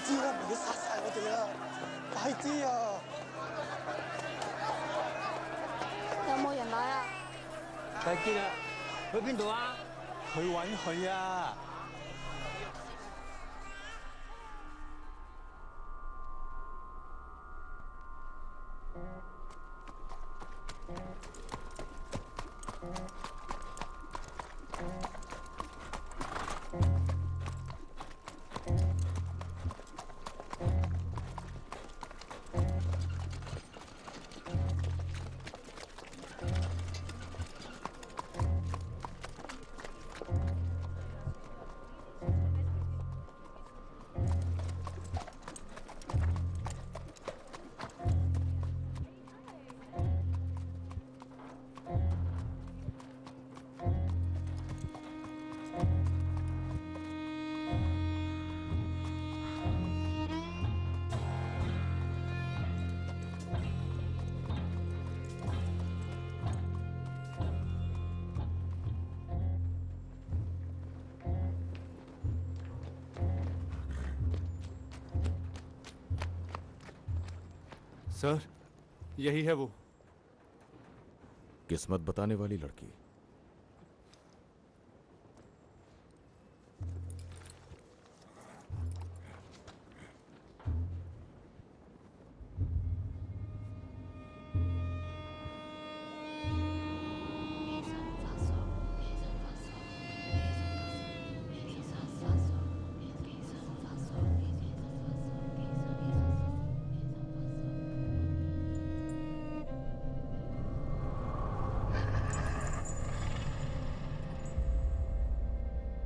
知啦，唔好殺晒我哋啊！快啲啊！有冇人來啊？睇見啦，去邊度啊？去揾佢啊！सर, यही है वो। किस्मत बताने वाली लड़की।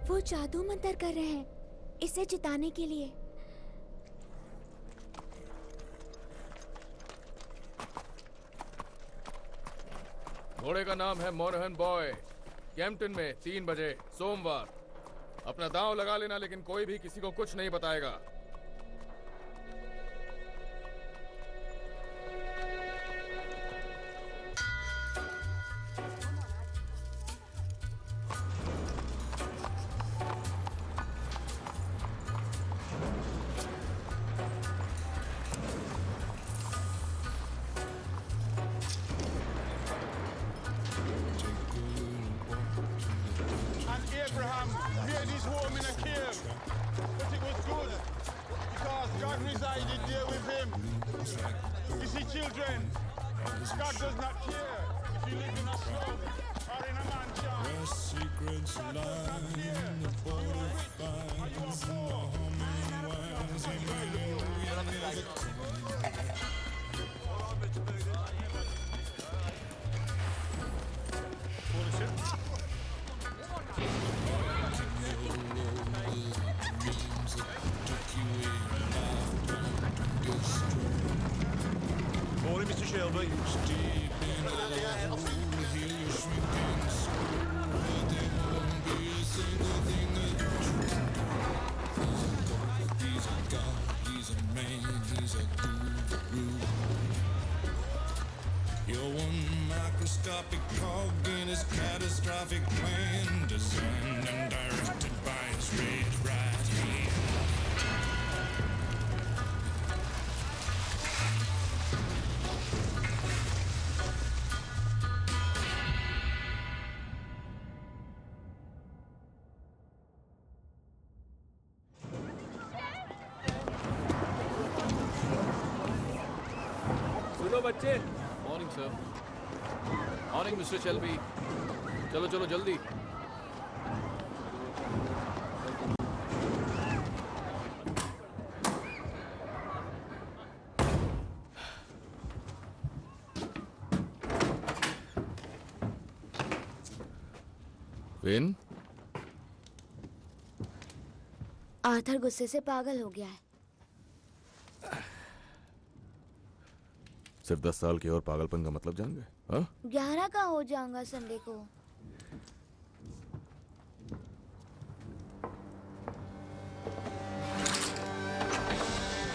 वो जादू मंतर कर रहे हैं इसे जिताने के लिए। घोड़े का नाम है मोरहन बॉय। कैंपटन में 3 बजे सोमवार। अपना दांव लगा लेना, लेकिन कोई भी किसी को कुछ नहीं बताएगा। Abraham made his home in a cave, but it was good because God resided there with him. You see, children, God does not care if you live in a slum or in a mansion. God does not care if you are rich or you are poor. Morning, Mr. Shelby. You're one microscopic cog in his catastrophic plan, designed and directed by his red right hand. सुनो बच्चे। Morning sir. Morning mister Shelby. चलो चलो जल्दी। Win, Arthur गुस्से से पागल हो गया है। सिर्फ 10 साल के और पागलपन का मतलब जान गए? हाँ? 11 का हो जाऊंगा संडे को।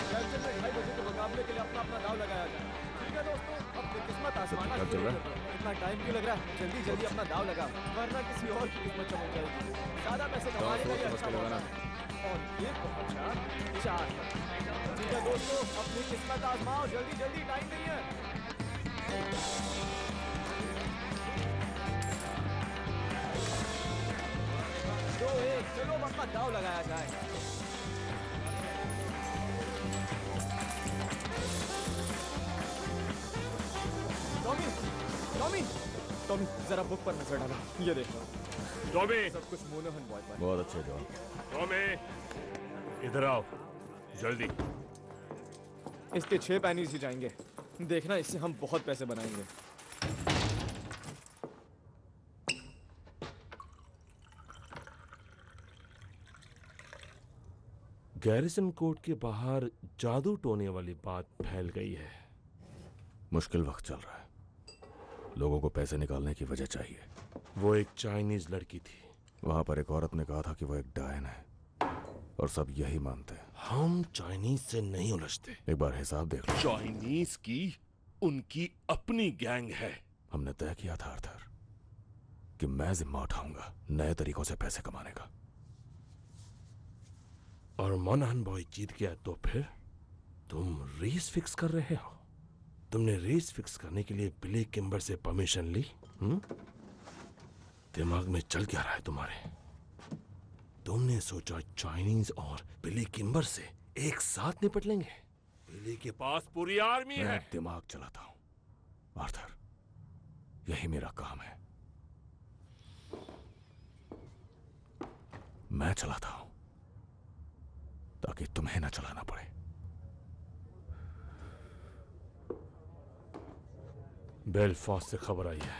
कैंपटन में 2:30 बजे के मुकाबले के लिए अपना दांव लगाया जाए। ठीक है दोस्तों, अब किस्मत आजमाना चल रहा है? शुरू करो। इतना टाइम क्यों लग रहा है? जल्दी जल्दी अपना दाव लगा, वरना किसी और की किस्मत चमक जाएगी। ज्यादा पैसे कमाने का ये अच्छा मौका है। और ये पहुंचा 4। ठीक है दोस्तों, अपनी किस्मत आजमाओ, जल्दी जल्दी, टाइम नहीं है। 2-1, चलो अब अपना दाव लगाया जाए। टॉमी, टॉमी, टॉमी, जरा बुक पर नजर डालो। ये देखो टॉमी, सब कुछ मोनोहन बॉय पर। बहुत अच्छे जॉन। टॉमी, इधर आओ जल्दी। इसके 6 पैनीज ही जाएंगे। देखना, इससे हम बहुत पैसे बनाएंगे। गैरिसन कोर्ट के बाहर जादू टोने वाली बात फैल गई है। मुश्किल वक्त चल रहा है, लोगों को पैसे निकालने की वजह चाहिए। वो एक चाइनीज लड़की थी। वहां पर एक औरत ने कहा था कि वो एक डायन है, और सब यही मानते हैं। हम चाइनीज से नहीं उलझते। एक बार हिसाब देख लो। चाइनीज की उनकी अपनी गैंग है। हमने तय किया था आर्थर कि मैं जिम्मा उठाऊंगा नए तरीकों से पैसे कमाने का। और मोनहन बॉय जीत गया तो फिर तुम रेस फिक्स कर रहे हो? तुमने रेस फिक्स करने के लिए बिली किम्बर से परमिशन ली? दिमाग में चल क्या रहा है तुम्हारे? तुमने सोचा चाइनीज और बिली किम्बर से एक साथ निपट लेंगे? बिली के पास पूरी आर्मी है। मैं दिमाग चलाता हूं आर्थर, यही मेरा काम है। मैं चलाता हूं ताकि तुम्हें ना चलाना पड़े। बेलफास्ट से खबर आई है।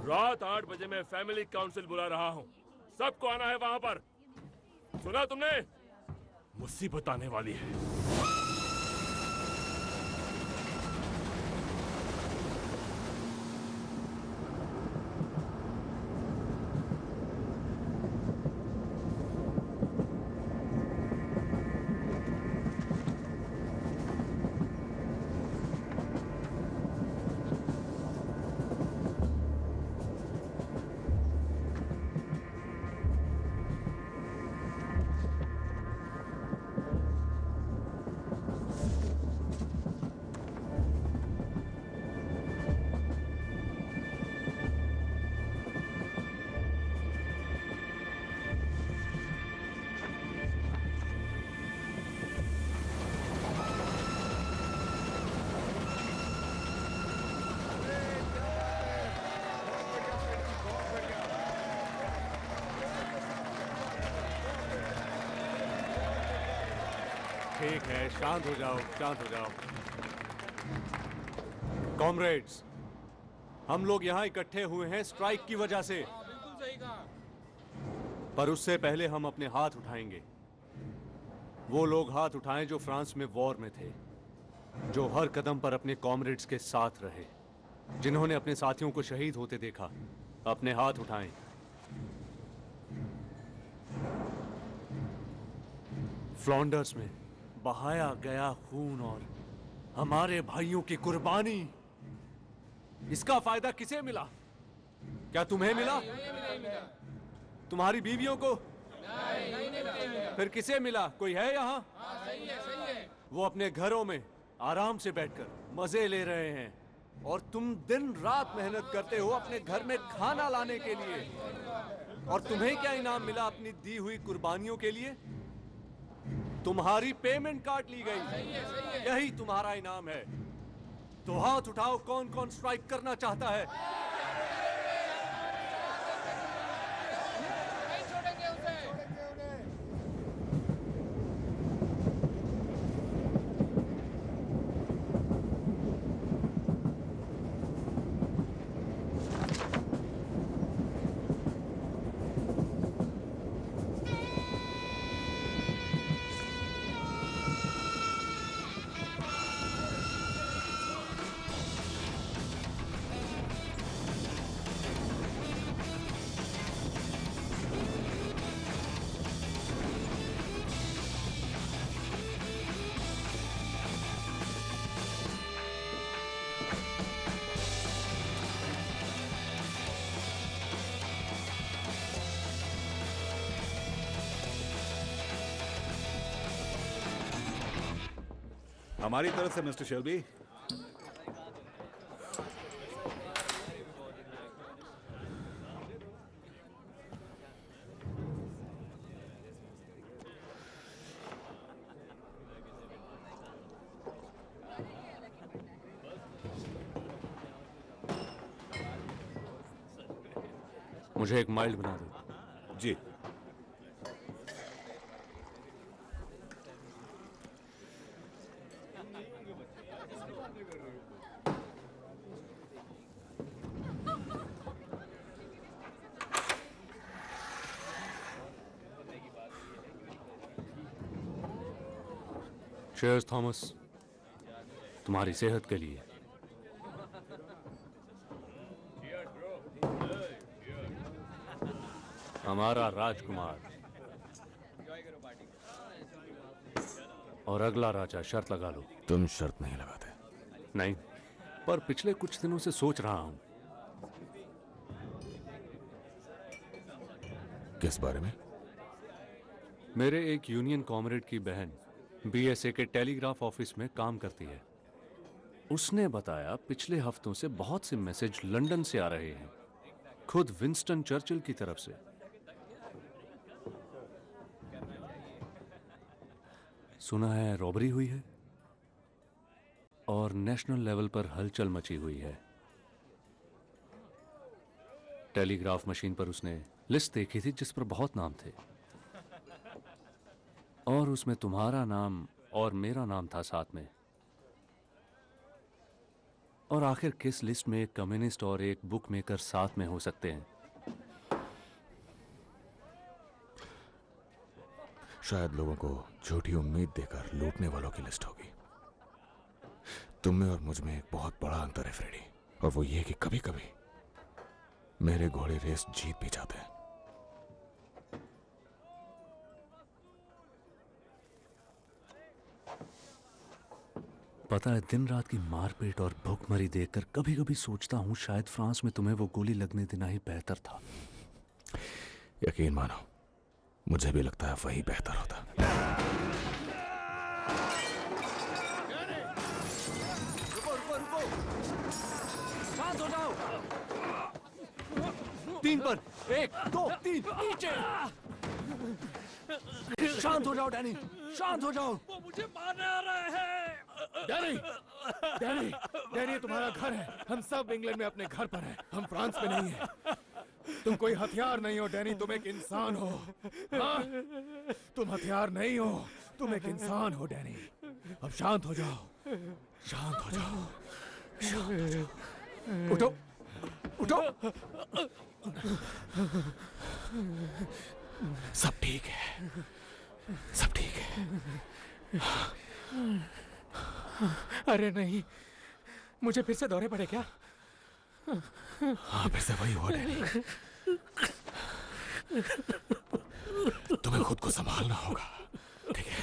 रात 8 बजे मैं फैमिली काउंसिल बुला रहा हूं। सबको आना है वहां पर। सुना तुमने? मुसीबत आने वाली है। ठीक है, शांत हो जाओ, शांत हो जाओ। कॉमरेड्स, हम लोग यहाँ इकट्ठे हुए हैं स्ट्राइक की वजह से। पर उससे पहले हम अपने हाथ उठाएंगे। वो लोग हाथ उठाएं जो फ्रांस में वॉर में थे, जो हर कदम पर अपने कॉमरेड्स के साथ रहे, जिन्होंने अपने साथियों को शहीद होते देखा। अपने हाथ उठाएं। फ्लॉन्डर्स में बहाया गया खून और हमारे भाइयों की कुर्बानी, इसका फायदा किसे मिला? क्या तुम्हें मिला? तुम्हारी बीवियों को? फिर किसे मिला? कोई है यहाँ? वो अपने घरों में आराम से बैठकर मजे ले रहे हैं, और तुम दिन रात मेहनत करते हो अपने घर में खाना लाने के लिए। और तुम्हें क्या इनाम मिला अपनी दी हुई कुर्बानियों के लिए? तुम्हारी पेमेंट काट ली गई, यही तुम्हारा इनाम है। तो हाथ उठाओ, कौन कौन स्ट्राइक करना चाहता है? हमारी तरफ से मिस्टर शेल्बी। मुझे एक माइल्ड बना दो। जी। चीयर्स थॉमस, तुम्हारी सेहत के लिए। हमारा राजकुमार और अगला राजा। शर्त लगा लो। तुम शर्त नहीं लगाते। नहीं, पर पिछले कुछ दिनों से सोच रहा हूं। किस बारे में? मेरे एक यूनियन कॉमरेड की बहन बीएसए के टेलीग्राफ ऑफिस में काम करती है। उसने बताया पिछले हफ्तों से बहुत से मैसेज लंदन से आ रहे हैं, खुद विंस्टन चर्चिल की तरफ से। सुना है रॉबरी हुई है और नेशनल लेवल पर हलचल मची हुई है। टेलीग्राफ मशीन पर उसने लिस्ट देखी थी जिस पर बहुत नाम थे और उसमें तुम्हारा नाम और मेरा नाम था साथ में। और आखिर किस लिस्ट में एक कम्युनिस्ट और एक बुक मेकर साथ में हो सकते हैं? शायद लोगों को झूठी उम्मीद देकर लूटने वालों की लिस्ट होगी। तुम में और मुझ में एक बहुत बड़ा अंतर है फ्रेडी, और वो ये कि कभी कभी मेरे घोड़े रेस जीत भी जाते हैं। पता है, दिन रात की मारपीट और भूखमरी देखकर कभी कभी सोचता हूं शायद फ्रांस में तुम्हें वो गोली लगने देना ही बेहतर था। यकीन मानो, मुझे भी लगता है वही बेहतर होता। रुको रुको रुको, शांत हो जाओ। 3 पर 1 2 3 नीचे। शांत हो जाओ डैनी, शांत हो जाओ। वो मुझे मारने आ रहे हैं। डैनी, डैनी, डैनी, तुम्हारा घर है। हम सब इंग्लैंड में अपने घर पर हैं। हम फ्रांस में नहीं हैं। तुम कोई हथियार नहीं हो डैनी, तुम एक इंसान हो। हाँ? तुम हथियार नहीं हो, तुम एक इंसान हो डैनी। अब शांत हो जाओ, शांत हो जाओ, शांत हो जाओ। उठो, उठो। सब ठीक है, सब ठीक है। अरे नहीं, मुझे फिर से दौरे पड़े क्या? हाँ, फिर से वही हुआ डैनी। तुम्हें खुद को संभालना होगा, ठीक है?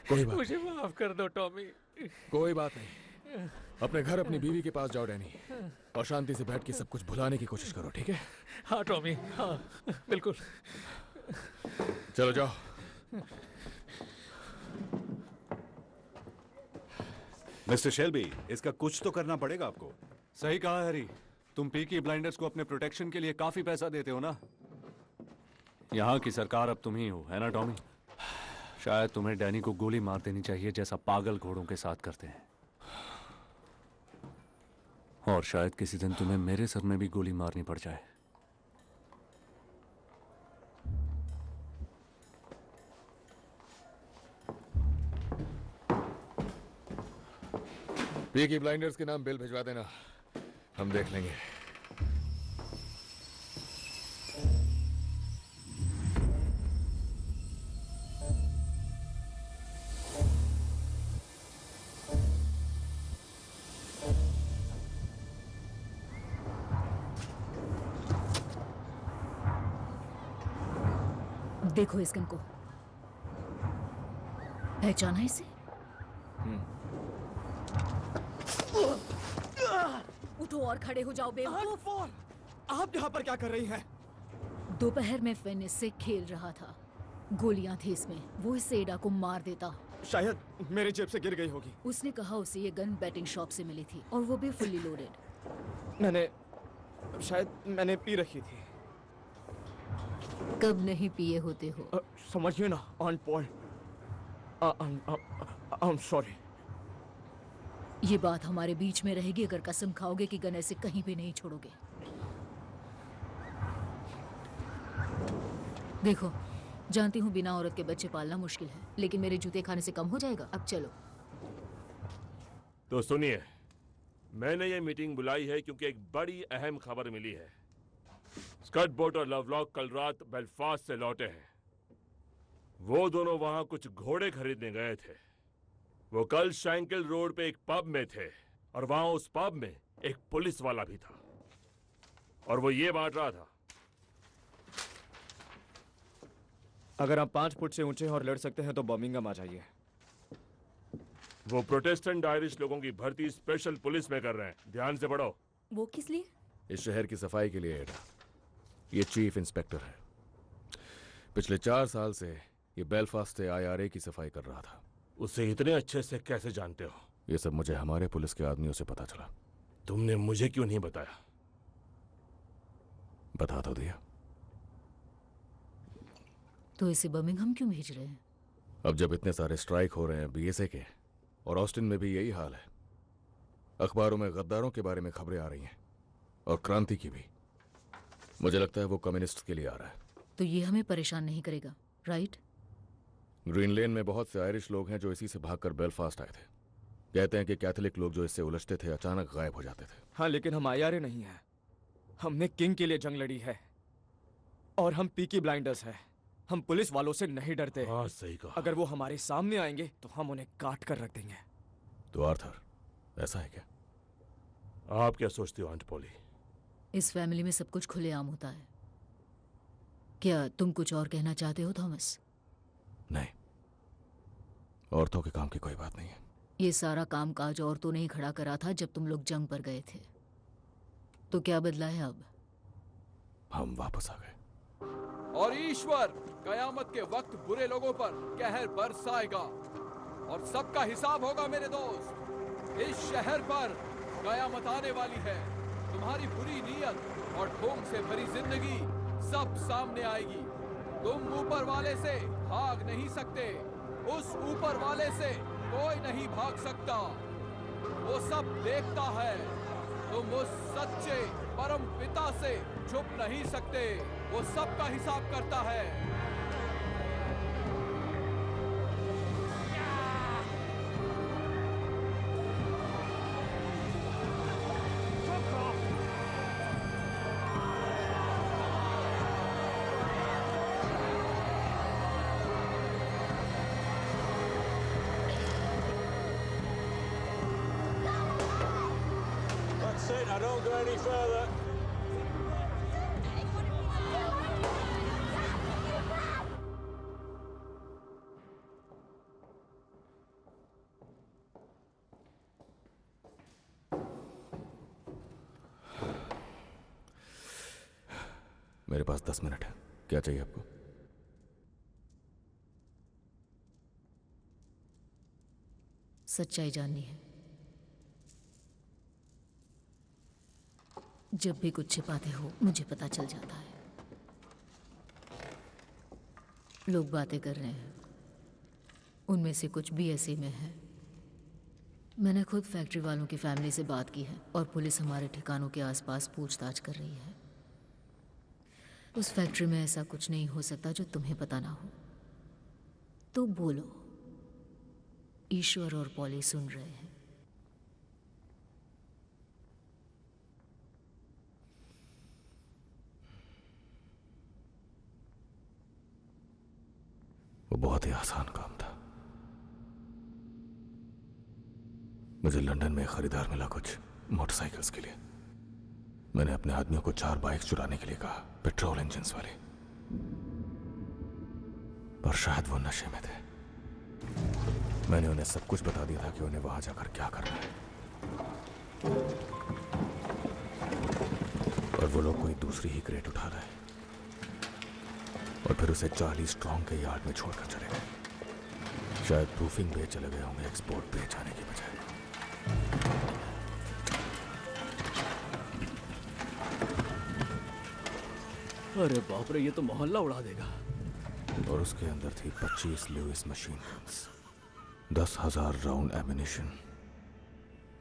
कोई बात मुझे माफ कर दो टॉमी। कोई बात नहीं, अपने घर अपनी बीवी के पास जाओ डैनी, और शांति से बैठ के सब कुछ भुलाने की कोशिश करो, ठीक है? हाँ टॉमी, हाँ बिल्कुल। चलो जाओ। मिस्टर शेल्बी, इसका कुछ तो करना पड़ेगा आपको। सही कहा हैरी, तुम पीकी ब्लाइंडर्स को अपने प्रोटेक्शन के लिए काफी पैसा देते हो ना। यहाँ की सरकार अब तुम ही हो, है ना टॉमी? शायद तुम्हें डैनी को गोली मार देनी चाहिए जैसा पागल घोड़ों के साथ करते हैं। और शायद किसी दिन तुम्हें मेरे सर में भी गोली मारनी पड़ जाए। पीकी ब्लाइंडर्स के नाम बिल भिजवा देना, हम देख लेंगे। देखो इस गन को, पहचाना इसे? उठो और खड़े हो जाओ बेवकूफ। आप यहाँ पर क्या कर रही हैं? दोपहर में फिन इससे खेल रहा था, गोलियां थी इसमें, वो इस एडा को मार देता। शायद मेरे जेब से गिर गई होगी। उसने कहा उसे ये गन बैटिंग शॉप से मिली थी और वो भी फुल्ली लोडेड। मैंने पी रखी थी। कब नहीं पिए होते हो? समझिए ना on point. I am sorry. ये बात हमारे बीच में रहेगी अगर कसम खाओगे कि गन ऐसे कहीं भी नहीं छोड़ोगे। देखो, जानती हूँ बिना औरत के बच्चे पालना मुश्किल है, लेकिन मेरे जूते खाने से कम हो जाएगा। अब चलो। तो सुनिए, मैंने ये मीटिंग बुलाई है क्योंकि एक बड़ी अहम खबर मिली है। स्कट बोट और लवलॉक कल रात बेलफास्ट से लौटे हैं। वो दोनों वहां कुछ घोड़े खरीदने गए थे। वो कल शैंकल रोड पे एक पब में थे और वहां उस पब में एक पुलिस वाला भी था और वो ये बांट रहा था। अगर आप 5 फुट से ऊंचे और लड़ सकते हैं तो बर्मिंघम आ जाइए। वो प्रोटेस्टेंट आयरिश लोगों की भर्ती स्पेशल पुलिस में कर रहे हैं। ध्यान से पढ़ो। वो किस लिए? इस शहर की सफाई के लिए एडा। ये चीफ इंस्पेक्टर है। पिछले 4 साल से ये बेलफास्ट से IRA की सफाई कर रहा था। उसे इतने अच्छे से कैसे जानते हो? ये सब मुझे हमारे पुलिस के आदमियों से पता चला। तुमने मुझे क्यों नहीं बताया? बता तो दिया। तो इसे बर्मिंघम क्यों भेज रहे हैं? अब जब इतने सारे स्ट्राइक हो रहे हैं BSA के, और ऑस्टिन में भी यही हाल है, अखबारों में गद्दारों के बारे में खबरें आ रही हैं और क्रांति की भी। मुझे लगता है वो कम्युनिस्ट के लिए आ रहा है। तो ये हमें परेशान नहीं करेगा, राइट? ग्रीन लेन में बहुत से आयरिश लोग हैं जो इसी से भागकर बेलफास्ट आए थे। कहते हैं कि कैथोलिक लोग जो इससे उलझते थे अचानक गायब हो जाते थे। हाँ, लेकिन हम IRA नहीं हैं। हमने किंग के लिए जंग लड़ी है और हम पीकी ब्लाइंडर्स हैं। हम पुलिस वालों से नहीं डरते। हाँ, सही कहा। अगर वो हमारे सामने आएंगे तो हम उन्हें काट कर रख देंगे। तो आर्थर, ऐसा है क्या? आप क्या सोचते हो आंट पॉली? इस फैमिली में सब कुछ खुलेआम होता है। क्या तुम कुछ और कहना चाहते हो थॉमस? नहीं, औरतों के काम की कोई बात नहीं है। ये सारा काम काज औरतों ने ही खड़ा करा था जब तुम लोग जंग पर गए थे। तो क्या बदला है अब? हम वापस आ गए। और ईश्वर कयामत के वक्त बुरे लोगों पर कहर बरसाएगा और सबका हिसाब होगा मेरे दोस्त। इस शहर पर कयामत आने वाली है। तुम्हारी बुरी नीयत और ढोंग से भरी जिंदगी सब सामने आएगी। तुम ऊपर वाले से भाग नहीं सकते। उस ऊपर वाले से कोई नहीं भाग सकता। वो सब देखता है। तुम उस सच्चे परम पिता से छुप नहीं सकते। वो सबका हिसाब करता है। That's it, now don't go any further. मेरे पास 10 मिनट है। क्या चाहिए आपको? सच्चाई जाननी है। जब भी कुछ छिपाते हो मुझे पता चल जाता है। लोग बातें कर रहे हैं, उनमें से कुछ BSA में है। मैंने खुद फैक्ट्री वालों की फैमिली से बात की है और पुलिस हमारे ठिकानों के आसपास पूछताछ कर रही है। उस फैक्ट्री में ऐसा कुछ नहीं हो सकता जो तुम्हें पता ना हो। तो बोलो, ईश्वर और पॉली सुन रहे हैं। वो बहुत ही आसान काम था। मुझे लंदन में खरीदार मिला कुछ मोटरसाइकिल्स के लिए। मैंने अपने आदमियों को 4 बाइक्स चुराने के लिए कहा, पेट्रोल इंजन्स वाले, पर शायद वो नशे में थे। मैंने उन्हें सब कुछ बता दिया था कि उन्हें वहां जाकर क्या करना है, और वो लोग कोई दूसरी ही क्रेट उठा रहे और फिर उसे 40 स्ट्रॉन्ग के यार्ड में छोड़कर चले गए। शायद प्रूफिंग पे चले गए होंगे एक्सपोर्ट पे जाने के बजाय। अरे बाप रे, ये तो मोहल्ला उड़ा देगा। और उसके अंदर थी 25 Lewis machine guns, 10,000 round ammunition,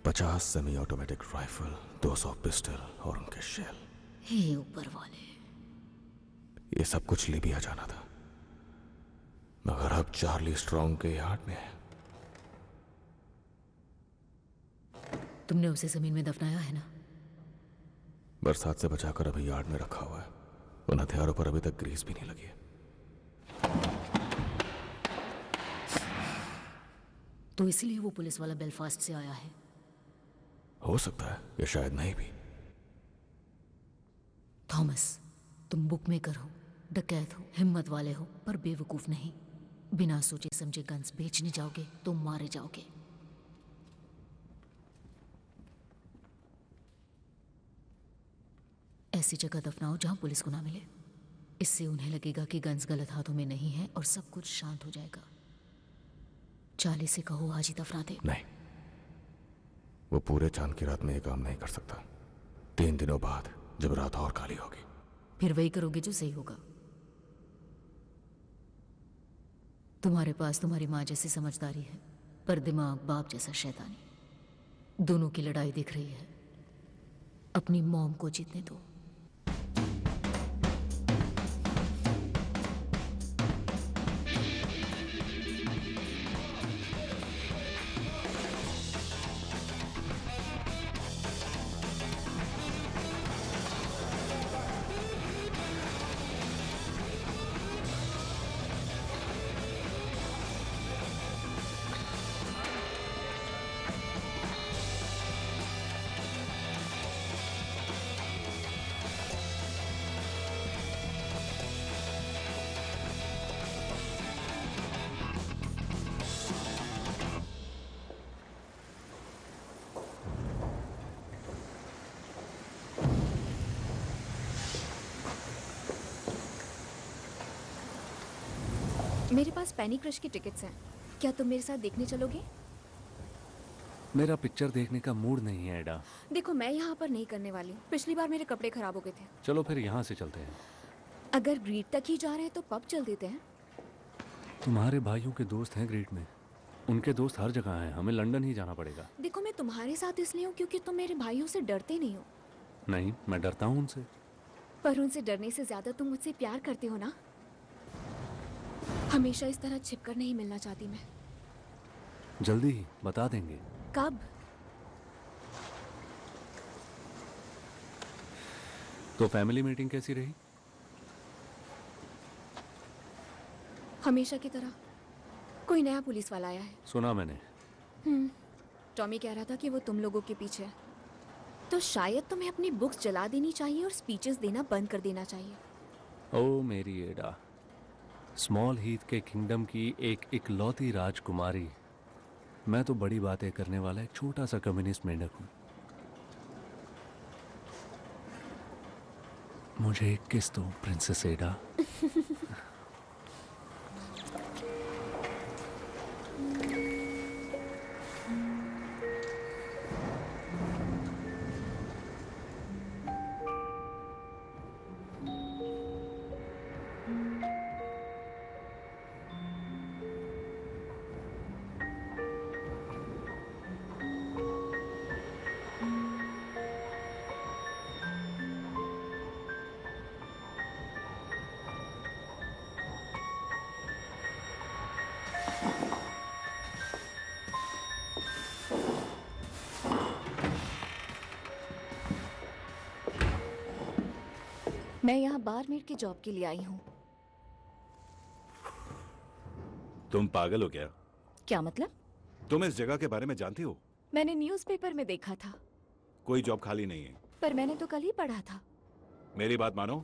50 semi automatic rifle, 200 pistol और उनके शेल। हे ऊपर वाले, ये सब कुछ लीबिया जाना था, मगर अब चार्ली स्ट्रॉन्ग के यार्ड में है। तुमने उसे जमीन में दफनाया है ना? बरसात से बचाकर अभी यार्ड में रखा हुआ है। उन हथियारों पर अभी तक ग्रीस भी नहीं लगी है। तो इसलिए वो पुलिस वाला बेलफास्ट से आया है। हो सकता है, या शायद नहीं भी। थॉमस, तुम बुक मेकर हो, डकैत हो, हिम्मत वाले हो, पर बेवकूफ नहीं। बिना सोचे समझे गन्स बेचने जाओगे तो मारे जाओगे। ऐसी जगह दफनाओ जहां पुलिस को ना मिले। इससे उन्हें लगेगा कि गन्स गलत हाथों में नहीं है और सब कुछ शांत हो जाएगा। चार्ली से कहो आज ही दफना दे। नहीं, वो पूरे चांद की रात में ये काम नहीं कर सकता। 3 दिनों बाद जब रात और काली होगी, फिर वही करोगे जो सही होगा। तुम्हारे पास तुम्हारी माँ जैसी समझदारी है, पर दिमाग बाप जैसा शैतानी। दोनों की लड़ाई दिख रही है। अपनी मॉम को जीतने दो। मेरे पास पैनी क्रश की टिकट्स हैं। क्या तुम मेरे साथ देखने चलोगे? मेरा पिक्चर देखने का मूड नहीं है एडा। देखो, मैं यहाँ पर नहीं करने वाली। पिछली बार मेरे कपड़े खराब हो गए थे। चलो फिर यहाँ से चलते हैं। अगर ग्रीट तक ही जा रहे हैं तो पब चल देते हैं। तुम्हारे भाइयों के दोस्त हैं ग्रीट में। उनके दोस्त हर जगह हैं। हमें लंदन ही जाना पड़ेगा। देखो, मैं तुम्हारे साथ इसलिए हूँ क्योंकि तुम मेरे भाइयों से डरते नहीं हो। नहीं, मैं डरता हूँ उनसे। पर उनसे डरने से ज्यादा तुम मुझसे प्यार करते हो ना। हमेशा इस तरह छिपकर नहीं मिलना चाहती मैं। जल्दी ही बता देंगे। कब? तो फैमिली मीटिंग कैसी रही? हमेशा की तरह। कोई नया पुलिस वाला आया है। सुना मैंने। टॉमी कह रहा था कि वो तुम लोगों के पीछे है। तो शायद तुम्हें अपनी बुक्स जला देनी चाहिए और स्पीचेस देना बंद कर देना चाहिए। ओ मेरी एडा, स्मॉल हीथ के किंगडम की एक इकलौती राजकुमारी। मैं तो बड़ी बातें करने वाला एक छोटा सा कम्युनिस्ट मेंढक हूं। मुझे एक किस दो प्रिंसेस एडा। मैं यहाँ बारमेड की जॉब के लिए आई हूँ। तुम पागल हो क्या? क्या मतलब? तुम इस जगह के बारे में जानती हो? मैंने न्यूज़पेपर में देखा था। कोई जॉब खाली नहीं है। पर मैंने तो कल ही पढ़ा था। मेरी बात मानो,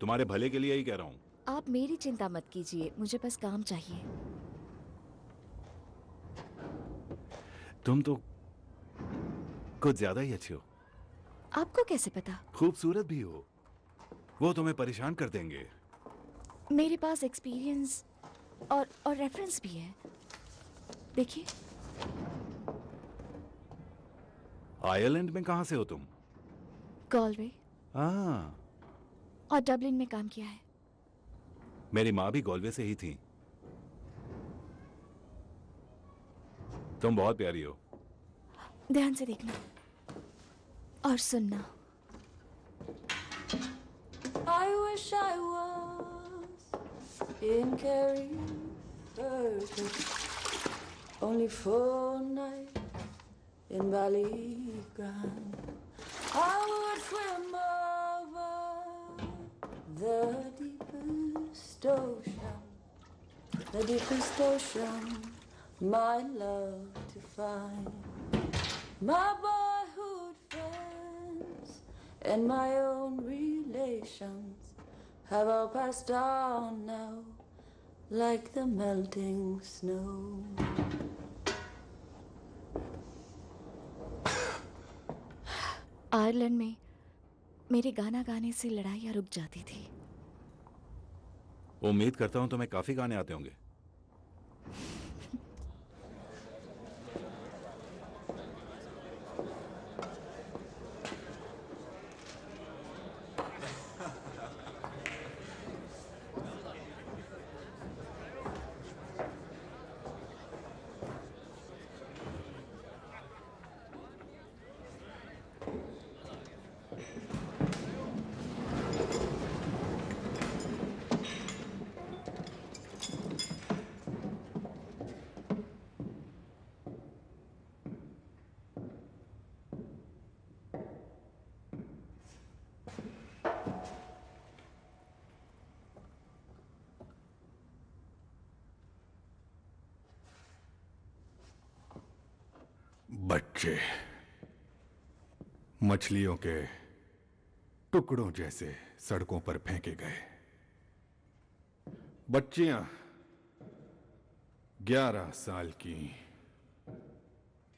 तुम्हारे भले के लिए ही कह रहा हूँ। आप मेरी चिंता मत कीजिए, मुझे बस काम चाहिए। तुम तो कुछ ज्यादा ही अच्छी हो। आपको कैसे पता? खूबसूरत भी हो। वो तुम्हें परेशान कर देंगे। मेरे पास एक्सपीरियंस और रेफरेंस भी है। देखिए। आयरलैंड में कहां से हो तुम? गॉलवे हाँ, और डबलिन में काम किया है। मेरी माँ भी गॉलवे से ही थी। तुम बहुत प्यारी हो। ध्यान से देखना और सुनना। I wish I was in Carrie only for a night in Ballygrand. I would swim over the deepest ocean, my love to find. My boyhood friends and my own relations have all passed on now, like the melting snow. Ireland में मेरे गाना गाने से लड़ाइयाँ रुक जाती थी। उम्मीद करता हूं तुम्हें काफी गाने आते होंगे। बच्चे मछलियों के टुकड़ों जैसे सड़कों पर फेंके गए। बच्चियां 11 साल की,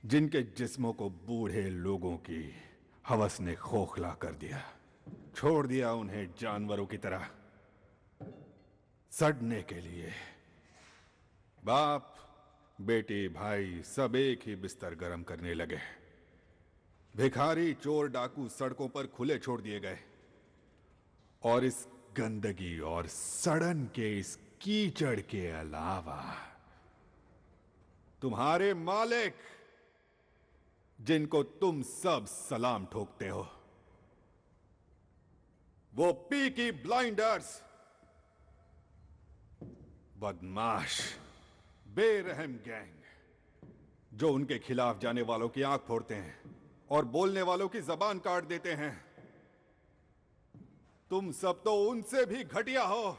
जिनके जिस्मों को बूढ़े लोगों की हवस ने खोखला कर दिया, छोड़ दिया उन्हें जानवरों की तरह सड़ने के लिए। बाप बेटी भाई सब एक ही बिस्तर गर्म करने लगे। भिखारी चोर डाकू सड़कों पर खुले छोड़ दिए गए और इस गंदगी और सड़न के इस कीचड़ के अलावा तुम्हारे मालिक, जिनको तुम सब सलाम ठोकते हो, वो पीकी ब्लाइंडर्स, बदमाश बेरहम गैंग जो उनके खिलाफ जाने वालों की आंख फोड़ते हैं और बोलने वालों की जबान काट देते हैं, तुम सब तो उनसे भी घटिया हो।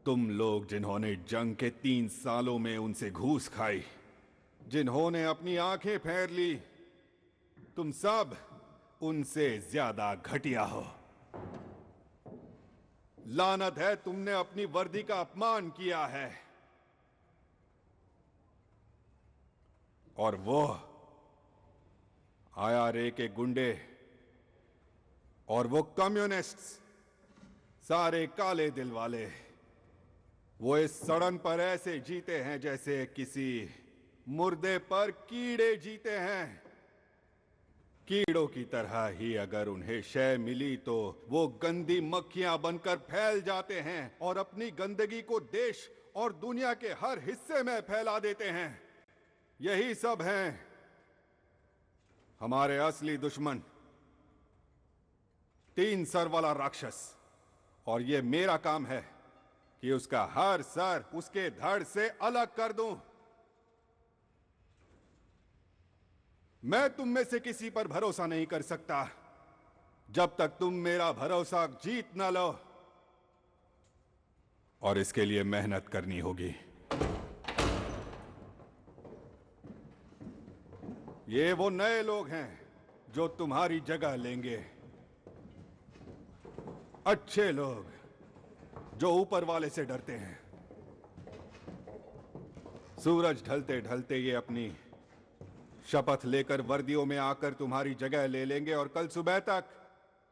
तुम लोग जिन्होंने जंग के 3 सालों में उनसे घूस खाई, जिन्होंने अपनी आंखें फेर ली, तुम सब उनसे ज्यादा घटिया हो। लानत है, तुमने अपनी वर्दी का अपमान किया है। और वो IRA के गुंडे और वो कम्युनिस्ट्स, सारे काले दिल वाले, वो इस सड़न पर ऐसे जीते हैं जैसे किसी मुर्दे पर कीड़े जीते हैं। कीड़ों की तरह ही अगर उन्हें शय मिली तो वो गंदी मक्खियां बनकर फैल जाते हैं और अपनी गंदगी को देश और दुनिया के हर हिस्से में फैला देते हैं। यही सब हैं हमारे असली दुश्मन, 3 सर वाला राक्षस। और ये मेरा काम है कि उसका हर सर उसके धड़ से अलग कर दूं। मैं तुम में से किसी पर भरोसा नहीं कर सकता जब तक तुम मेरा भरोसा जीत ना लो, और इसके लिए मेहनत करनी होगी। ये वो नए लोग हैं जो तुम्हारी जगह लेंगे, अच्छे लोग जो ऊपर वाले से डरते हैं। सूरज ढलते ढलते ये अपनी शपथ लेकर वर्दियों में आकर तुम्हारी जगह ले लेंगे और कल सुबह तक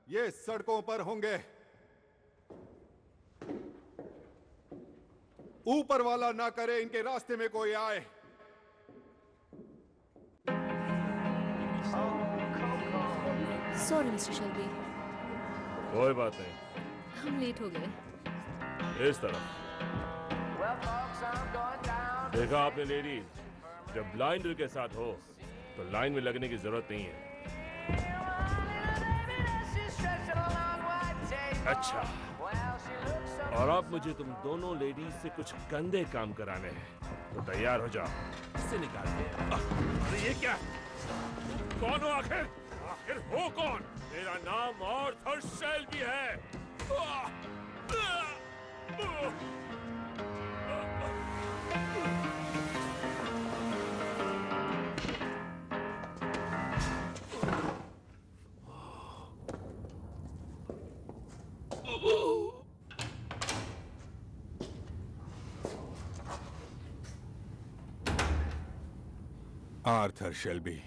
ये सड़कों पर होंगे। ऊपर वाला ना करे इनके रास्ते में कोई आए। सॉरी मिस्टर शेल्बी, कोई बात नहीं, हम लेट हो गए। इस तरफ देखा आपने लेडीज, जब ब्लाइंडर के साथ हो तो लाइन में लगने की जरूरत नहीं है। अच्छा, और अब मुझे तुम दोनों लेडीज से कुछ गंदे काम कराने हैं, तो तैयार हो जाओ। इससे निकाल दे। अरे ये क्या? कौन हो आखिर? आखिर हो कौन? मेरा नाम आर्थर शेल्बी है। आर्थर शेल्बी,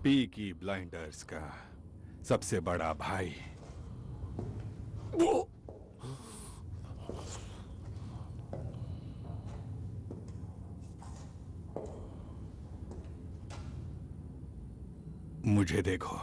पीकी ब्लाइंडर्स का सबसे बड़ा भाई। मुझे देखो,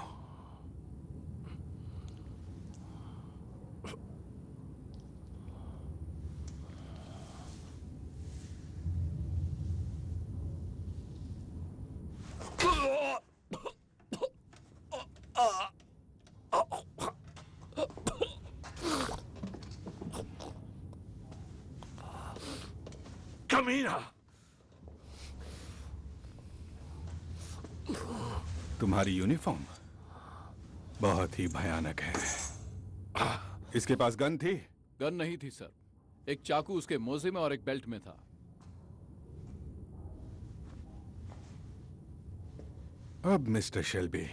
कमीना, तुम्हारी यूनिफॉर्म बहुत ही भयानक है। इसके पास गन थी? गन नहीं थी सर, एक चाकू उसके मोजे में और एक बेल्ट में था। अब मिस्टर शेल्बी,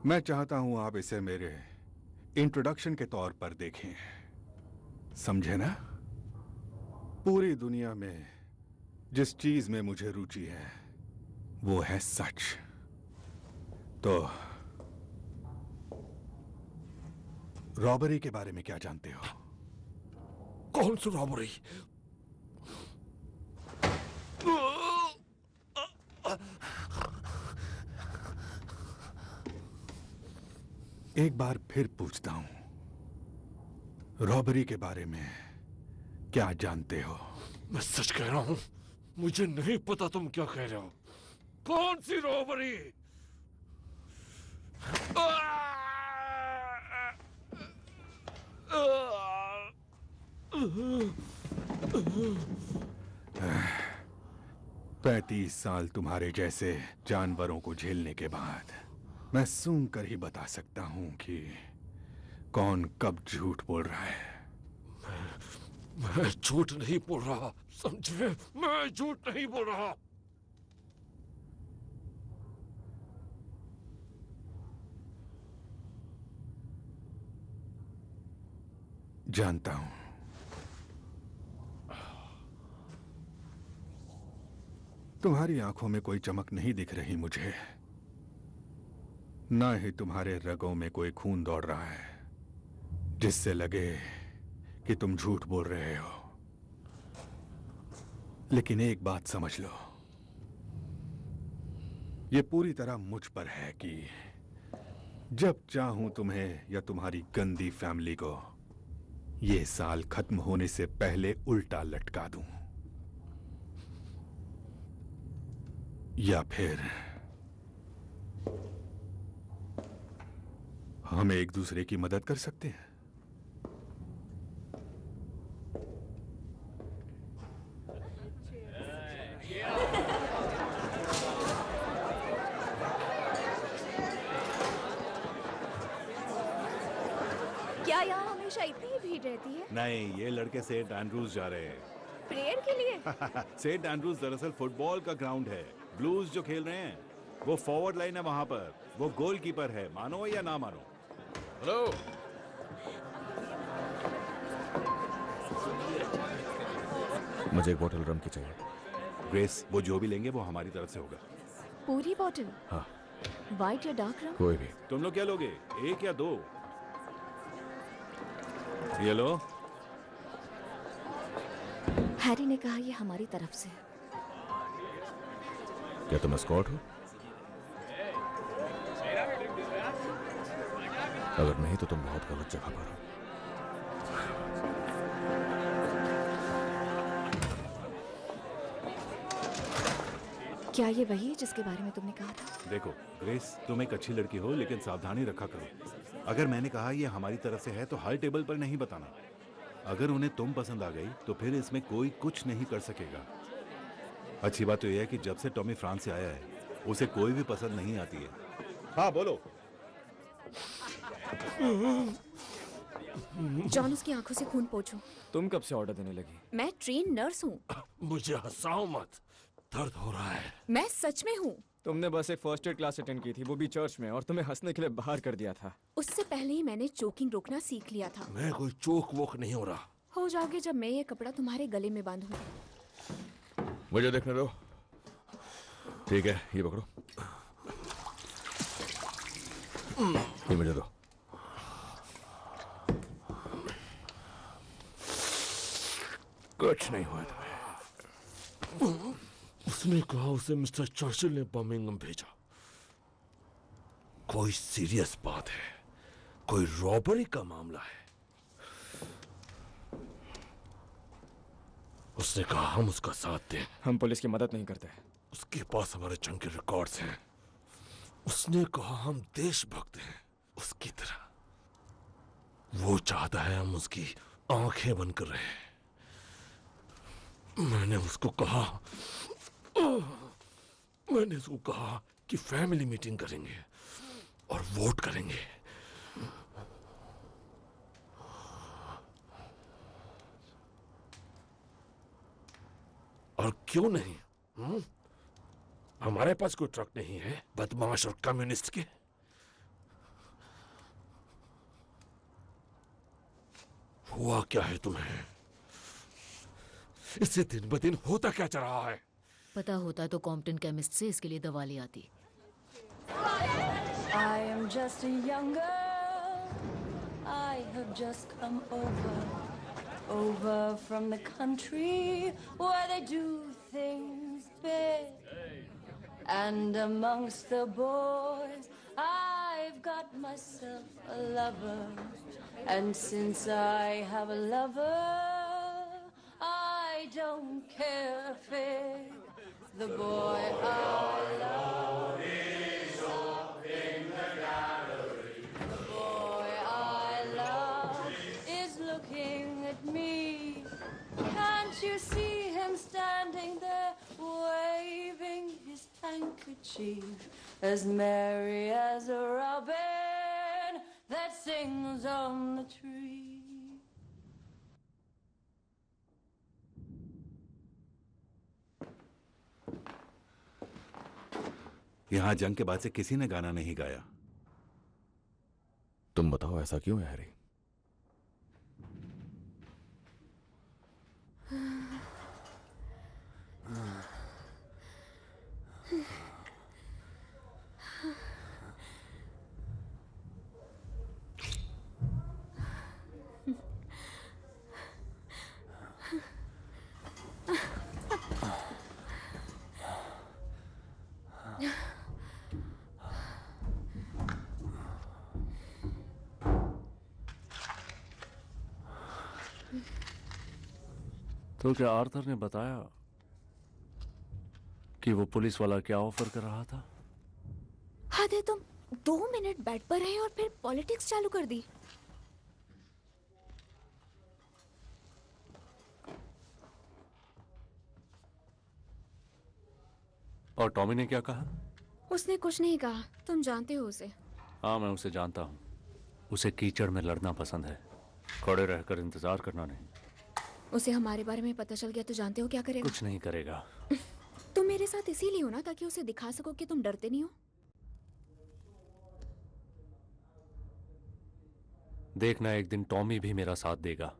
मैं चाहता हूं आप इसे मेरे इंट्रोडक्शन के तौर पर देखें, समझे ना? पूरी दुनिया में जिस चीज में मुझे रुचि है वो है सच। तो रॉबरी के बारे में क्या जानते हो? कौन सी रॉबरी? एक बार फिर पूछता हूं, रॉबरी के बारे में क्या जानते हो? मैं सच कह रहा हूं, मुझे नहीं पता तुम क्या कह रहे हो। कौन सी रॉबरी? पैंतीस साल तुम्हारे जैसे जानवरों को झेलने के बाद मैं सूंघ कर ही बता सकता हूं कि कौन कब झूठ बोल रहा है। मैं झूठ नहीं बोल रहा, समझे? मैं झूठ नहीं बोल रहा। जानता हूं। तुम्हारी आंखों में कोई चमक नहीं दिख रही मुझे, ना ही तुम्हारे रगों में कोई खून दौड़ रहा है जिससे लगे कि तुम झूठ बोल रहे हो। लेकिन एक बात समझ लो, यह पूरी तरह मुझ पर है कि जब चाहूं तुम्हें या तुम्हारी गंदी फैमिली को यह साल खत्म होने से पहले उल्टा लटका दूं, या फिर हम एक दूसरे की मदद कर सकते हैं। क्या यहाँ हमेशा इतनी ही भीड़ रहती है? नहीं, ये लड़के सेंट एंड्रूज जा रहे हैं। प्रेयर के लिए? सेंट एंड्रूज दरअसल फुटबॉल का ग्राउंड है। ब्लूज जो खेल रहे हैं वो फॉरवर्ड लाइन है, वहां पर वो गोलकीपर है, मानो या ना मानो। हेलो, मुझे एक बोतल रम की चाहिए। ग्रेस, वो जो भी लेंगे वो हमारी तरफ से होगा। पूरी बोतल? हाँ। वाइट या डार्क रम? कोई भी। तुम लोग क्या लोगे, एक या दो? ये लो। हैरी ने कहा ये हमारी तरफ से है। क्या तुम एस्कॉर्ट हो? अगर नहीं तो तुम बहुत गलत जगह पर हो। क्या ये वही है जिसके बारे में तुमने कहा था? देखो ग्रेस, तुम एक अच्छी लड़की हो लेकिन सावधानी रखा करो। अगर मैंने कहा ये हमारी तरफ से है तो हर टेबल पर नहीं बताना। अगर उन्हें तुम पसंद आ गई तो फिर इसमें कोई कुछ नहीं कर सकेगा। अच्छी बात तो यह है कि जब से टॉमी फ्रांस से आया है उसे कोई भी पसंद नहीं आती है। हाँ बोलो। जॉन, उसकी आंखों से खून पोंछो। तुम कब से ऑर्डर देने लगी? मैं ट्रेन नर्स हूँ। मुझे हंसाओ मत, दर्द हो रहा है। मैं सच में हूँ। तुमने बस एक फर्स्ट एड क्लास अटेंड की थी, वो भी चर्च में, और तुम्हें हंसने के लिए बाहर कर दिया था। उससे पहले ही मैंने चोकिंग रोकना सीख लिया था। मैं कोई चोक वोक नहीं हो रहा। हो जाओगे जब मैं ये कपड़ा तुम्हारे गले में बांधूंगी। मुझे देखने दो। ठीक है, ये पकड़ो। ये मुझे दो। कुछ नहीं हुआ तुम्हें। उसने कहा उसे मिस्टर चर्चिल ने बर्मिंघम भेजा। कोई सीरियस बात है, कोई रॉबरी का मामला है। उसने कहा हम उसका साथ दें। हम पुलिस की मदद नहीं करते। उसके पास हमारे जंग के रिकॉर्ड्स हैं। उसने कहा हम देशभक्त हैं उसकी तरह। वो चाहता है हम उसकी आंखें बंद कर रहे हैं। मैंने उसको कहा कि फैमिली मीटिंग करेंगे और वोट करेंगे। और क्यों नहीं? हमारे पास कोई ट्रक नहीं है बदमाश और कम्युनिस्ट के। हुआ क्या है तुम्हें? इससे दिन ब दिन होता क्या जा रहा है? पता होता तो कॉम्पटन केमिस्ट से इसके लिए दवा ले आती। I am just a young girl. I have just come over from the country where they do things big. And amongst the boys, I've got myself a lover. And since I have a lover, I don't care a fig. The boy I love is up in the gallery. The boy I love is looking at me. Can't you see him standing there, waving his handkerchief, as merry as a robin that sings on the tree? यहाँ जंग के बाद से किसी ने गाना नहीं गाया। तुम बताओ ऐसा क्यों है हैरी? तो क्या आर्थर ने बताया कि वो पुलिस वाला क्या ऑफर कर रहा था? हाँ दे, तुम 2 मिनट बेड पर रहे और फिर पॉलिटिक्स चालू कर दी। और टॉमी ने क्या कहा? उसने कुछ नहीं कहा। तुम जानते हो उसे। हाँ, मैं उसे जानता हूँ। उसे कीचड़ में लड़ना पसंद है, खड़े रहकर इंतजार करना नहीं। उसे हमारे बारे में पता चल गया तो जानते हो क्या करेगा? कुछ नहीं करेगा। तुम मेरे साथ इसीलिए हो ना, ताकि उसे दिखा सको कि तुम डरते नहीं हो। देखना, एक दिन टॉमी भी मेरा साथ देगा।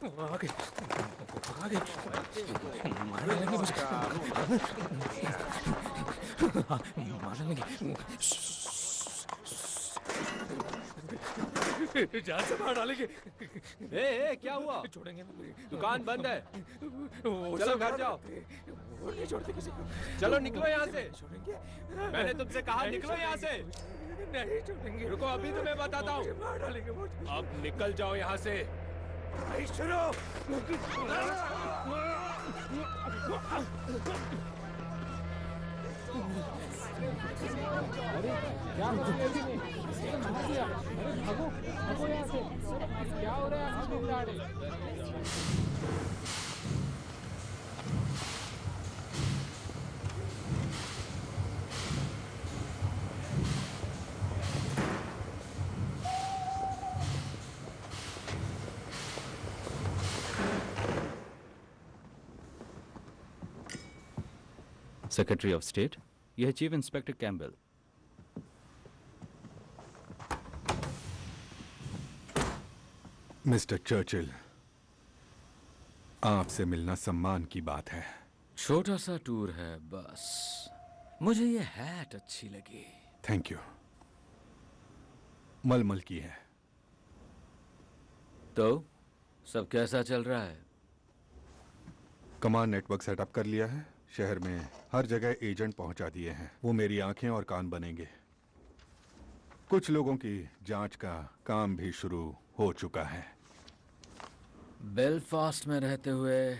आगे आगे मारने लगे मुझे मारने लगे जान से मार डालेंगे ए क्या हुआ? छोड़ेंगे दुकान बंद है। चलो घर जाओ। वो नहीं छोड़ते किसी को। चलो निकलो यहाँ से। छोड़ेंगे मैंने तुमसे कहा निकलो यहाँ से। नहीं छोड़ेंगे। रुको अभी तुम्हें बताता हूँ। मार डालेंगे वो। अब निकल जाओ यहाँ से। शुरू क्या हो रहा है? अरे भागो भागो यहाँ से। क्या हो रहा है? हम नहीं उड़ा रहे। सेक्रेटरी ऑफ स्टेट, यह है chief inspector Campbell. Mister Churchill, आपसे मिलना सम्मान की बात है। छोटा सा टूर है बस। मुझे ये हैट अच्छी लगी। Thank you. मलमल की है। तो सब कैसा चल रहा है? कमांड नेटवर्क सेटअप कर लिया है। शहर में हर जगह एजेंट पहुंचा दिए हैं। वो मेरी आंखें और कान बनेंगे। कुछ लोगों की जांच का काम भी शुरू हो चुका है। बेलफास्ट में रहते हुए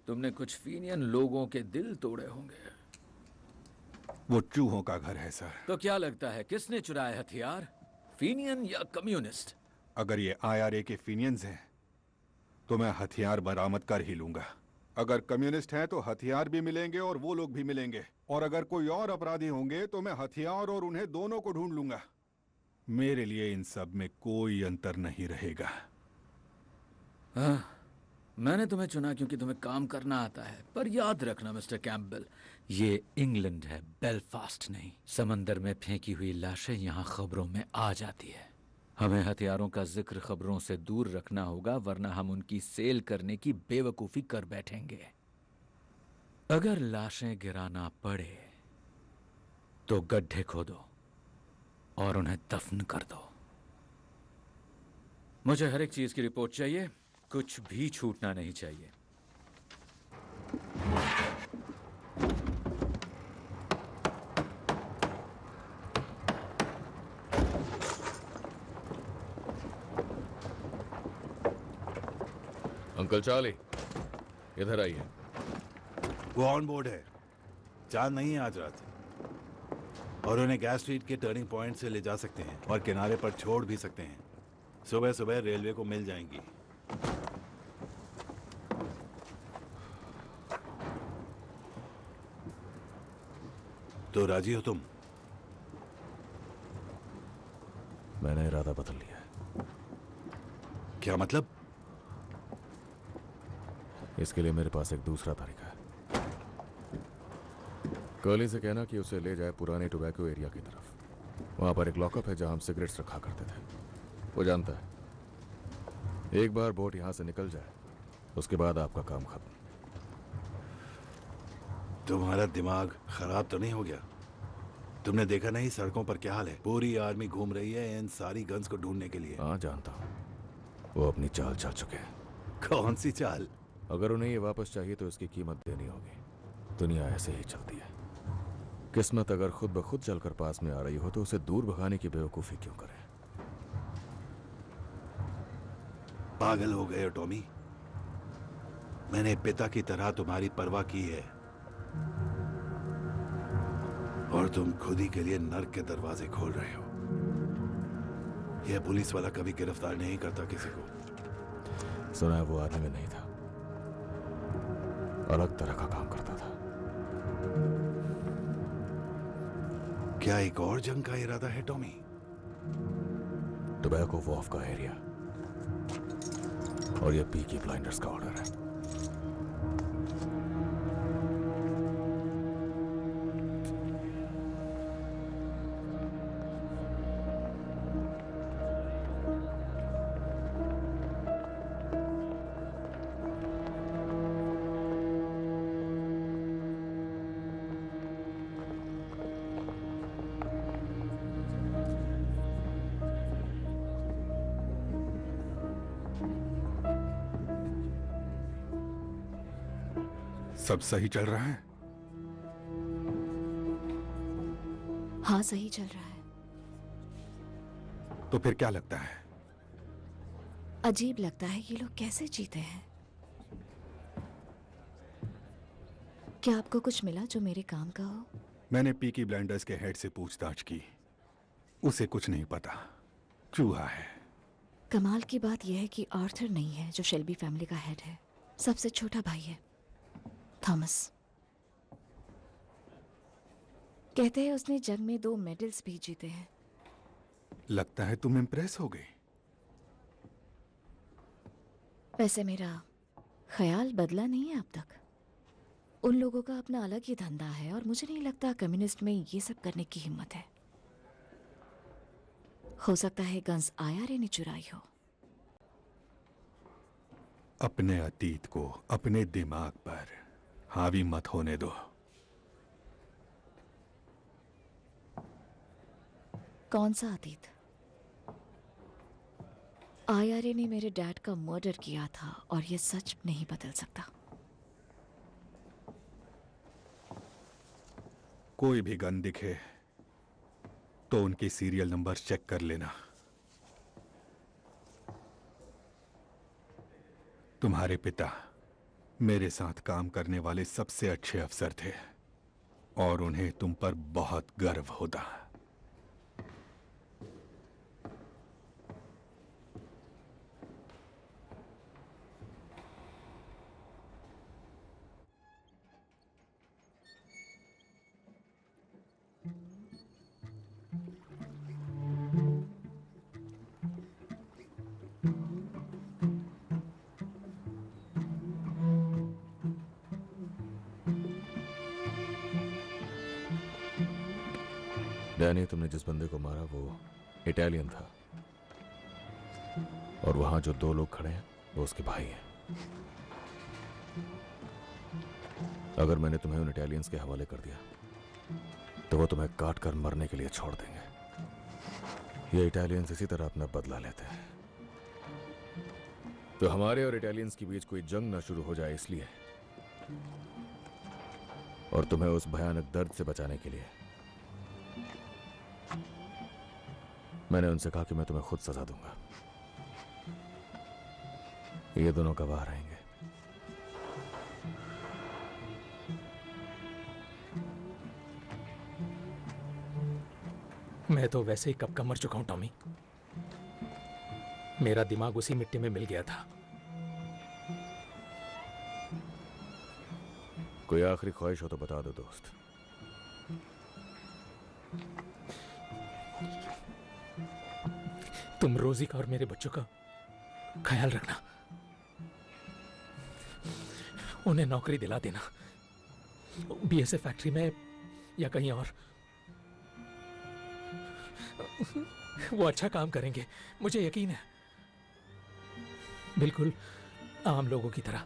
तुमने कुछ फीनियन लोगों के दिल तोड़े होंगे। वो चूहों का घर है सर। तो क्या लगता है किसने चुराए हथियार, फीनियन या कम्युनिस्ट? अगर ये IRA के फीनियंस हैं तो मैं हथियार बरामद कर ही लूंगा। अगर कम्युनिस्ट हैं तो हथियार भी मिलेंगे और वो लोग भी मिलेंगे। और अगर कोई और अपराधी होंगे तो मैं हथियार और उन्हें दोनों को ढूंढ लूंगा। मेरे लिए इन सब में कोई अंतर नहीं रहेगा। हाँ, मैंने तुम्हें चुना क्योंकि तुम्हें काम करना आता है। पर याद रखना मिस्टर कैम्पबेल, ये इंग्लैंड है, बेलफास्ट नहीं। समंदर में फेंकी हुई लाशें यहाँ खबरों में आ जाती है। हमें हथियारों का जिक्र खबरों से दूर रखना होगा, वरना हम उनकी सेल करने की बेवकूफ़ी कर बैठेंगे। अगर लाशें गिराना पड़े तो गड्ढे खोदो और उन्हें दफन कर दो। मुझे हर एक चीज की रिपोर्ट चाहिए, कुछ भी छूटना नहीं चाहिए। अंकल चार्ली, इधर आइए। वो ऑन बोर्ड है। चांद नहीं है आज रात, और उन्हें गैस स्ट्रीट के टर्निंग पॉइंट से ले जा सकते हैं और किनारे पर छोड़ भी सकते हैं। सुबह सुबह रेलवे को मिल जाएंगी। तो राजी हो तुम? मैंने इरादा बदल लिया है। क्या मतलब? इसके लिए मेरे पास एक दूसरा तरीका है। कर्ली से कहना कि उसे ले जाए पुराने टोबैको एरिया की तरफ। वहां पर एक लॉकअप है जहां हम सिगरेट्स रखा करते थे। वो जानता है एक बार बोट यहां से निकल जाए उसके बाद आपका काम खत्म। तुम्हारा दिमाग खराब तो नहीं हो गया? तुमने देखा नहीं सड़कों पर क्या हाल है? पूरी आर्मी घूम रही है इन सारी गन्स को ढूंढने के लिए। हाँ जानता हूँ, वो अपनी चाल चल चुके हैं। कौन सी चाल? अगर उन्हें ये वापस चाहिए तो इसकी कीमत देनी होगी। दुनिया ऐसे ही चलती है। किस्मत अगर खुद ब खुद चलकर पास में आ रही हो तो उसे दूर भगाने की बेवकूफ़ी क्यों करें? पागल हो गए हो टॉमी? मैंने पिता की तरह तुम्हारी परवाह की है, और तुम खुद ही के लिए नर्क के दरवाजे खोल रहे हो। यह पुलिस वाला कभी गिरफ्तार नहीं करता किसी को। सुना है वो आर्मी में नहीं था, अलग तरह का काम करता था। क्या एक और जंग का इरादा है टॉमी? टोबैको वॉफ का एरिया, और ये पीकी ब्लाइंडर्स का ऑर्डर है। सब सही चल रहा है? हाँ, सही चल रहा है। तो फिर क्या लगता है? अजीब लगता है ये लोग कैसे जीते हैं। क्या आपको कुछ मिला जो मेरे काम का हो? मैंने पीकी ब्लाइंडर्स के हेड से पूछताछ की, उसे कुछ नहीं पता, चूहा है। कमाल की बात यह है कि आर्थर नहीं है जो शेल्बी फैमिली का हेड है, सबसे छोटा भाई है थॉमस। कहते हैं उसने जंग में 2 मेडल्स भी जीते हैं। लगता है तुम इम्प्रेस हो गई। वैसे मेरा ख्याल बदला नहीं है अब तक। उन लोगों का अपना अलग ही धंधा है और मुझे नहीं लगता कम्युनिस्ट में ये सब करने की हिम्मत है। हो सकता है गन्स आईआरए ने चुराई हो। अपने अतीत को अपने दिमाग पर हावी मत होने दो। कौन सा अतीत? आईआरए ने मेरे डैड का मर्डर किया था और ये सच नहीं बदल सकता। कोई भी गन दिखे तो उनके सीरियल नंबर चेक कर लेना। तुम्हारे पिता मेरे साथ काम करने वाले सबसे अच्छे अफसर थे और उन्हें तुम पर बहुत गर्व होता। डैनी, तुमने जिस बंदे को मारा वो इटालियन था और वहां जो 2 लोग खड़े हैं वो उसके भाई हैं। अगर मैंने तुम्हें उन इटालियंस के हवाले कर दिया तो वो तुम्हें काट कर मरने के लिए छोड़ देंगे। ये इटालियंस इसी तरह अपना बदला लेते हैं। तो हमारे और इटालियंस के बीच कोई जंग ना शुरू हो जाए इसलिए, और तुम्हें उस भयानक दर्द से बचाने के लिए मैंने उनसे कहा कि मैं तुम्हें खुद सजा दूंगा। ये दोनों गवाह रहेंगे। मैं तो वैसे ही कब का मर चुका हूं टॉमी। मेरा दिमाग उसी मिट्टी में मिल गया था। कोई आखिरी ख्वाहिश हो तो बता दो दोस्त। तुम रोजी का और मेरे बच्चों का ख्याल रखना। उन्हें नौकरी दिला देना, बीएसएफ फैक्ट्री में या कहीं और। वो अच्छा काम करेंगे, मुझे यकीन है, बिल्कुल आम लोगों की तरह।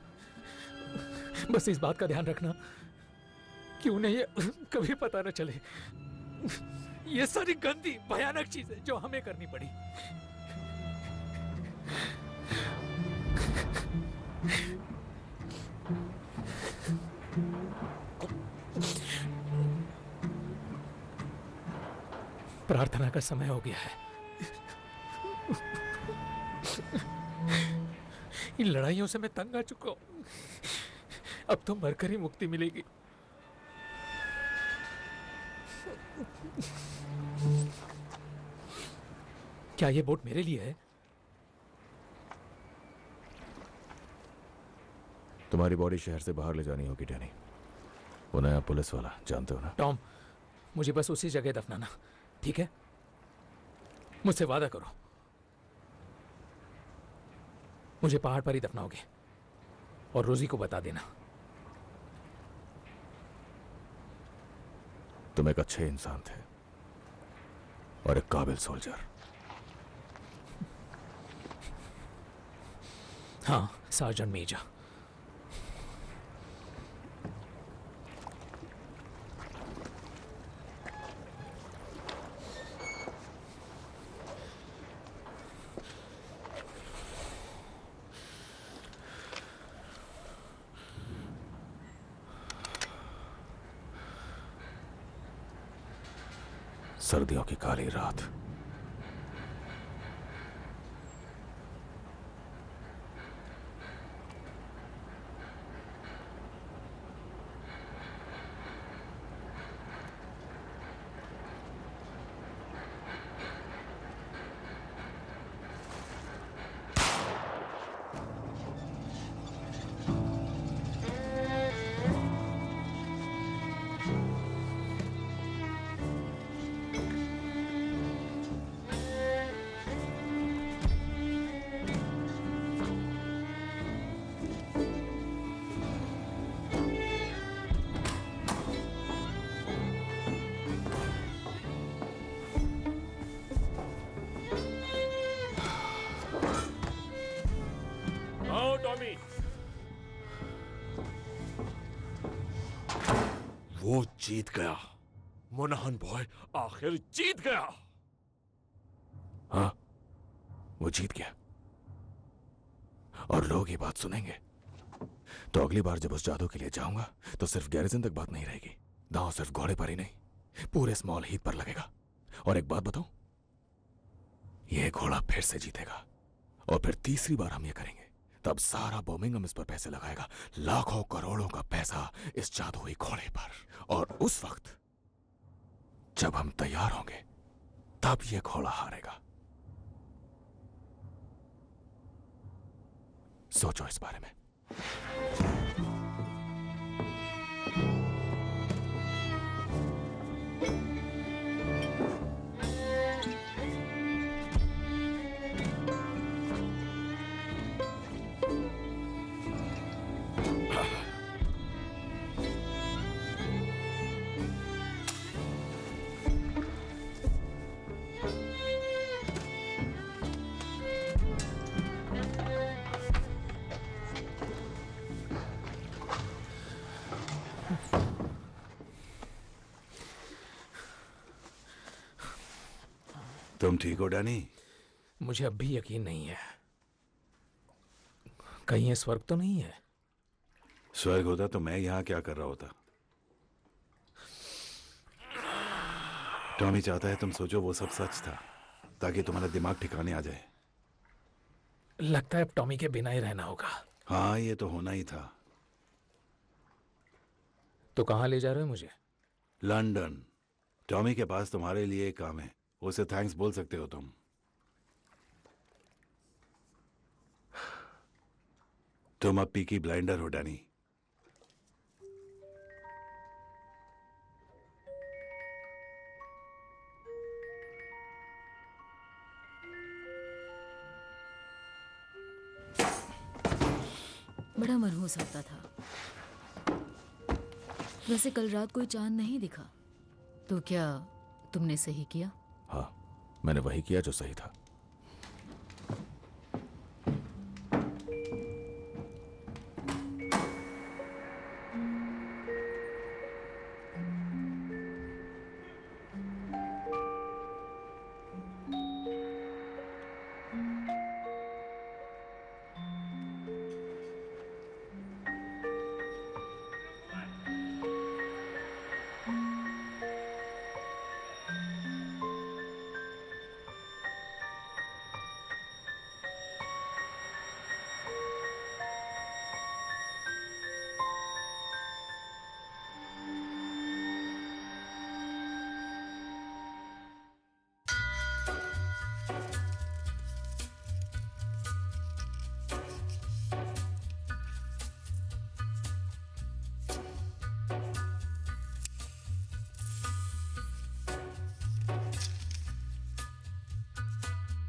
बस इस बात का ध्यान रखना कि उन्हें ये कभी पता न चले। ये सारी गंदी भयानक चीजें जो हमें करनी पड़ी। प्रार्थना का समय हो गया है। इन लड़ाइयों से मैं तंग आ चुका हूं। अब तो मरकर ही मुक्ति मिलेगी। क्या ये बोट मेरे लिए है? तुम्हारी बॉडी शहर से बाहर ले जानी होगी डैनी। वो नया पुलिस वाला, जानते हो ना? टॉम, मुझे बस उसी जगह दफनाना, ठीक है? मुझसे वादा करो, मुझे पहाड़ पर ही दफनाओगे और रोजी को बता देना। तुम एक अच्छे इंसान थे और एक काबिल सोल्जर। हाँ, सार्जेंट मेजर। सर्दियों की काली रात। आओ टॉमी। वो जीत गया। मोनाहन बॉय आखिर जीत गया। हाँ, वो जीत गया। और लोग ये बात सुनेंगे तो अगली बार जब उस जादू के लिए जाऊंगा तो सिर्फ गैरिजन तक बात नहीं रहेगी। दांव सिर्फ घोड़े पर ही नहीं, पूरे स्मॉल हीथ पर लगेगा। और एक बात बताऊं, ये घोड़ा फिर से जीतेगा और फिर तीसरी बार हम ये करेंगे। तब सारा बर्मिंघम इस पर पैसे लगाएगा, लाखों करोड़ों का पैसा इस जादुई घोड़े पर। और उस वक्त जब हम तैयार होंगे तब ये घोड़ा हारेगा। सोचो इस बारे में। तुम ठीक हो डैनी? मुझे अब भी यकीन नहीं है। कहीं ये स्वर्ग तो नहीं है? स्वर्ग होता तो मैं यहां क्या कर रहा होता? टॉमी चाहता है तुम सोचो वो सब सच था, ताकि तुम्हारा दिमाग ठिकाने आ जाए। लगता है अब टॉमी के बिना ही रहना होगा। हाँ, ये तो होना ही था। तो कहाँ ले जा रहे हो मुझे? लंदन। टॉमी के पास तुम्हारे लिए एक काम है, उसे थैंक्स बोल सकते हो तुम। तुम अब पीकी ब्लाइंडर हो डैनी। बड़ा मनहूस लगता था। वैसे कल रात कोई चांद नहीं दिखा, तो क्या तुमने सही किया? हाँ, मैंने वही किया जो सही था।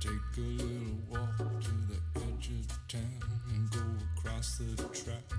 Take a little walk to the edge of town and go across the track